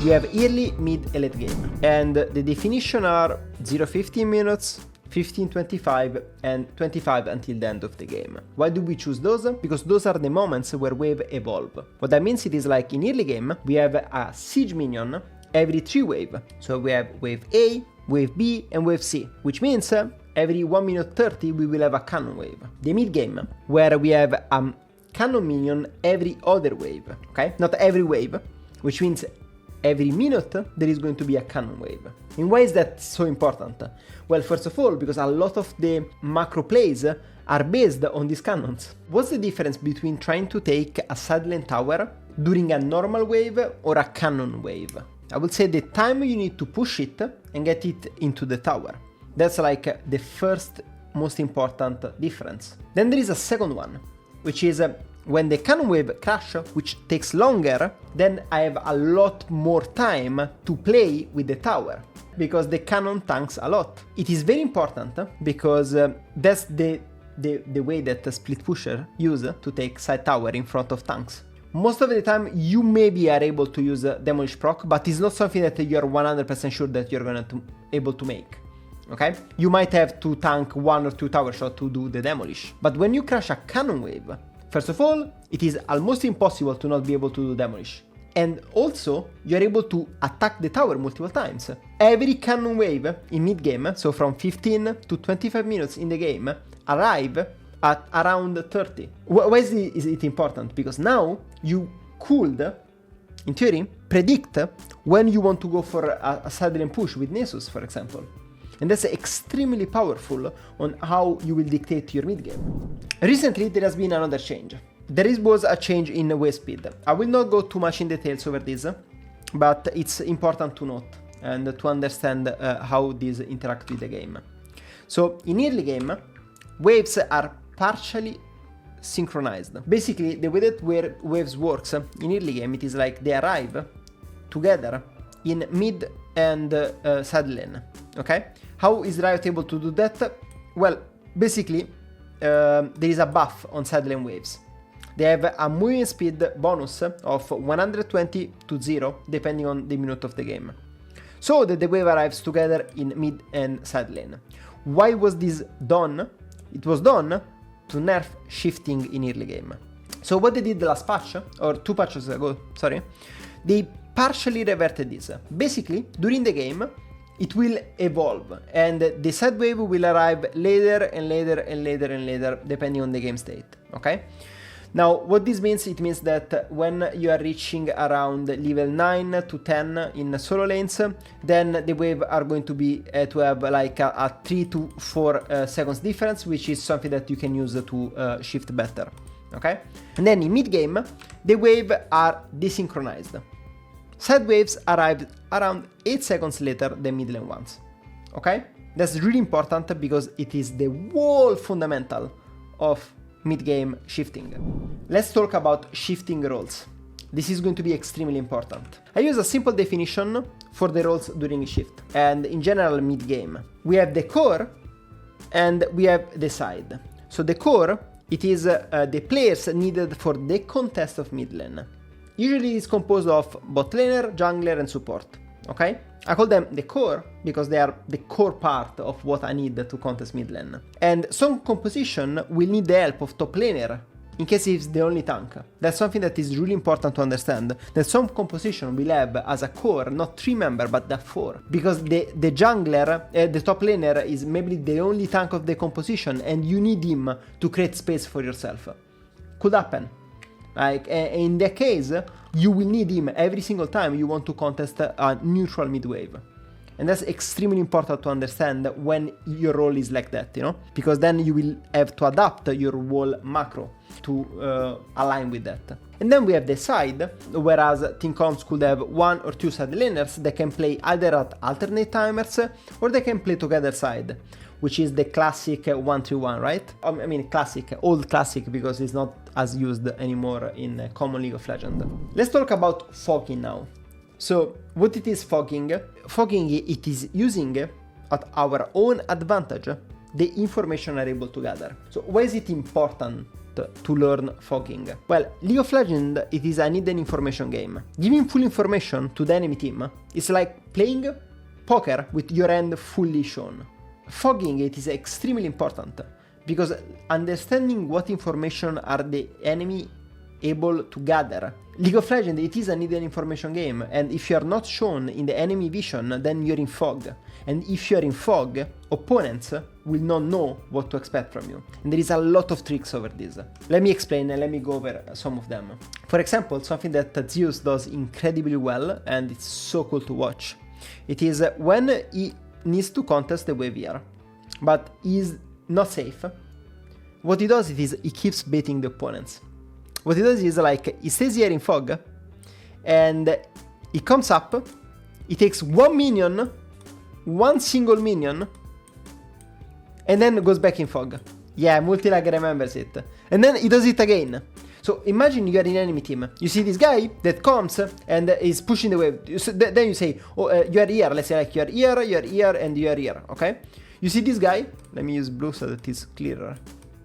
We have early, mid, and late game. And the definition are 0-15 minutes, 15-25, and 25 until the end of the game. Why do we choose those? Because those are the moments where wave evolve. What that means, it is like in early game, we have a siege minion every 3 wave. So we have wave A, wave B, and wave C, which means every 1 minute 30 we will have a cannon wave. The mid game, where we have a cannon minion every other wave, okay? Not every wave, which means every minute there is going to be a cannon wave. And why is that so important? Well, first of all, because a lot of the macro plays are based on these cannons. What's the difference between trying to take a side lane tower during a normal wave or a cannon wave? I would say the time you need to push it and get it into the tower. That's like the first most important difference. Then there is a second one, which is when the cannon wave crash, which takes longer, then I have a lot more time to play with the tower, because the cannon tanks a lot. It is very important because that's the way that the split pusher use to take side tower in front of tanks. Most of the time you maybe are able to use Demolish proc, but it's not something that you're 100% sure that you're gonna able to make. Okay? You might have to tank 1 or 2 tower shots to do the Demolish. But when you crash a cannon wave, first of all, it is almost impossible to not be able to do Demolish. And also, you're able to attack the tower multiple times. Every cannon wave in mid-game, so from 15 to 25 minutes in the game, arrive at around 30. Why is it important? Because now you could, in theory, predict when you want to go for a side lane push with Nessus, for example. And that's extremely powerful on how you will dictate your mid-game. Recently, there has been another change. There was a change in wave speed. I will not go too much in details over this, but it's important to note and to understand how these interact with the game. So in early game, waves are partially synchronized. Basically, the way that waves works in early game, it is like they arrive together in mid and side lane. Okay? How is Riot able to do that? Well, basically, there is a buff on side lane waves. They have a moving speed bonus of 120 to 0, depending on the minute of the game. So that the wave arrives together in mid and side lane. Why was this done? It was done to nerf shifting in early game. So what they did the last patch, or 2 patches ago, sorry, they partially reverted this. Basically, during the game, it will evolve, and the side wave will arrive later and later and later and later, depending on the game state, okay? Now, what this means, it means that when you are reaching around level 9 to 10 in solo lanes, then the wave are going to be to have like a 3 to 4 seconds difference, which is something that you can use to shift better, okay? And then in mid-game, the wave are desynchronized. Side waves arrived around 8 seconds later than mid lane ones, okay? That's really important because it is the whole fundamental of mid-game shifting. Let's talk about shifting roles. This is going to be extremely important. I use a simple definition for the roles during shift and in general mid-game. We have the core and we have the side. So the core, it is the players needed for the contest of mid lane. Usually it's composed of bot laner, jungler and support, okay? I call them the core because they are the core part of what I need to contest mid lane. And some composition will need the help of top laner in case it's the only tank. That's something that is really important to understand, that some composition will have as a core not 3 member but the 4. Because the jungler, the top laner is maybe the only tank of the composition and you need him to create space for yourself. Could happen. Like in that case, you will need him every single time you want to contest a neutral mid wave. And that's extremely important to understand when your role is like that, you know? Because then you will have to adapt your whole macro to align with that. And then we have the side, whereas team comps could have 1 or 2 side laners that can play either at alternate timers or they can play together side, which is the classic 1-3-1, right? I mean classic, old classic, because it's not as used anymore in common League of Legends. Let's talk about fogging now. So what it is fogging? Fogging, it is using at our own advantage the information we're able to gather. So why is it important to learn fogging? Well, League of Legends, it is an hidden information game. Giving full information to the enemy team is like playing poker with your hand fully shown. Fogging, it is extremely important, because understanding what information are the enemy able to gather. League of Legends, it is an hidden information game, and if you are not shown in the enemy vision, then you're in fog. And if you're in fog, opponents will not know what to expect from you. And there is a lot of tricks over this. Let me explain and let me go over some of them. For example, something that Zeus does incredibly well, and it's so cool to watch. It is when he needs to contest the wave here, but he's not safe. What he does is he keeps baiting the opponents. What he does is like, he stays here in fog, and he comes up, he takes one minion, one single minion, and then goes back in fog. Yeah, Multilag remembers it. And then he does it again. So imagine you are in enemy team. You see this guy that comes and is pushing the wave. Then you say, oh, you are here. Let's say like you are here, and you are here, okay? You see this guy. Let me use blue so that it's clearer,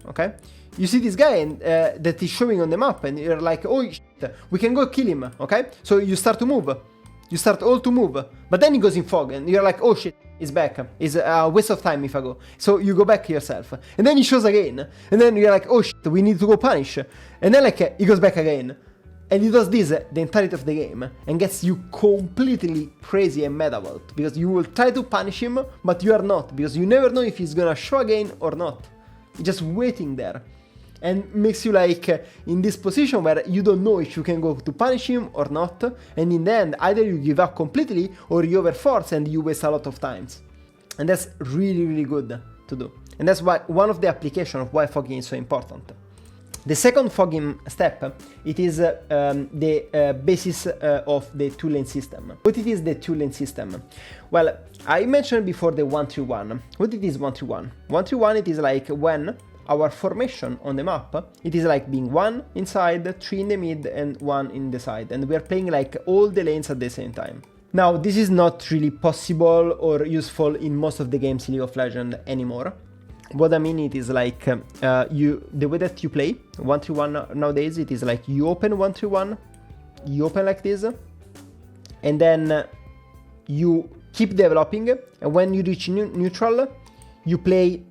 okay? You see this guy and, that is showing on the map, and you're like, oh shit, we can go kill him, okay? So you start to move. You start all to move, but then he goes in fog, and you're like, oh shit, he's back. It's a waste of time if I go. So you go back yourself, and then he shows again, and then you're like, oh shit, we need to go punish. And then like he goes back again, and he does this the entirety of the game, and gets you completely crazy and mad about, because you will try to punish him, but you are not, because you never know if he's gonna show again or not. You're just waiting there. And makes you like in this position where you don't know if you can go to punish him or not, and in the end either you give up completely or you overforce and you waste a lot of times. And that's really good to do, and that's why one of the applications of why fogging is so important. The second fogging step, it is the basis of the 2-lane system. What it is the 2-lane system? Well, I mentioned before the 1-3-1. What it is 1-3-1? 1-3-1, it is like when our formation on the map, it is like being 1 inside, 3 in the mid, and 1 in the side, and we are playing like all the lanes at the same time. Now, this is not really possible or useful in most of the games in League of Legends anymore. What I mean, it is like the way that you play 1-3-1 nowadays, it is like you open 1-3-1, you open like this, and then you keep developing, and when you reach neutral, you play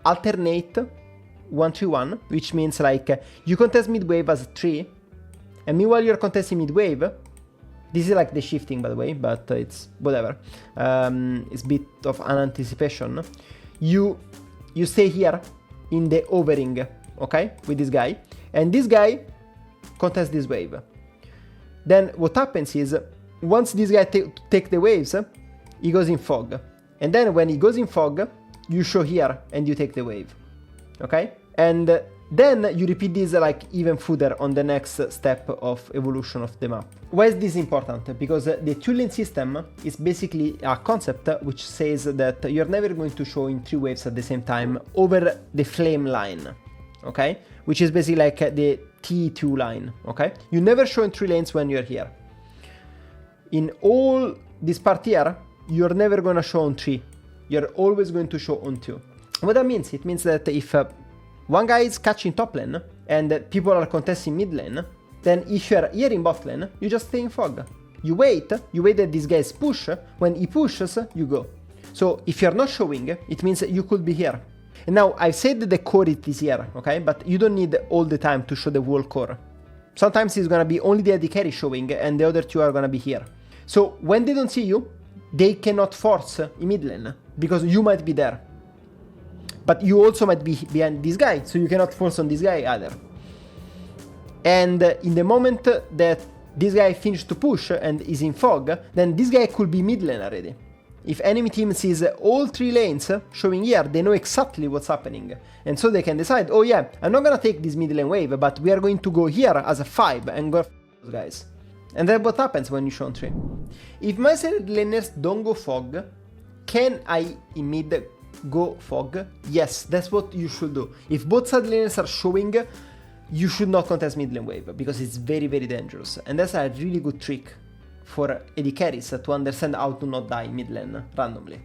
alternate 1-3-1, which means like you contest mid wave as 3, and meanwhile you're contesting mid wave. This is like the shifting, by the way, but it's whatever. It's a bit of an anticipation. You stay here in the overing, okay, with this guy, and this guy contests this wave. Then what happens is, once this guy take the waves, he goes in fog, and then when he goes in fog, you show here and you take the wave, okay? And then you repeat this like even further on the next step of evolution of the map. Why is this important? Because the 2-lane system is basically a concept which says that you're never going to show in 3 waves at the same time over the flame line, okay? Which is basically like the T2 line, okay? You never show in 3 lanes when you're here. In all this part here, you're never gonna show on 3. You're always going to show on 2. What that means? It means that if one guy is catching top lane and people are contesting mid lane, then if you're here in bot lane, you just stay in fog. You wait that these guys push. When he pushes, you go. So if you're not showing, it means you could be here. And now I've said that the core it is here, okay? But you don't need all the time to show the whole core. Sometimes it's gonna be only the AD carry showing and the other 2 are gonna be here. So when they don't see you, they cannot force in mid lane, because you might be there. But you also might be behind this guy, so you cannot force on this guy either. And in the moment that this guy finishes to push and is in fog, then this guy could be mid lane already. If enemy team sees all 3 lanes showing here, they know exactly what's happening. And so they can decide, oh yeah, I'm not gonna take this mid lane wave, but we are going to go here as a 5 and go for those guys. And then what happens when you show on 3? If my side laners don't go fog, can I in mid go fog? Yes, that's what you should do. If both side laners are showing, you should not contest mid lane wave, because it's very dangerous. And that's a really good trick for AD carries to understand how to not die mid lane randomly.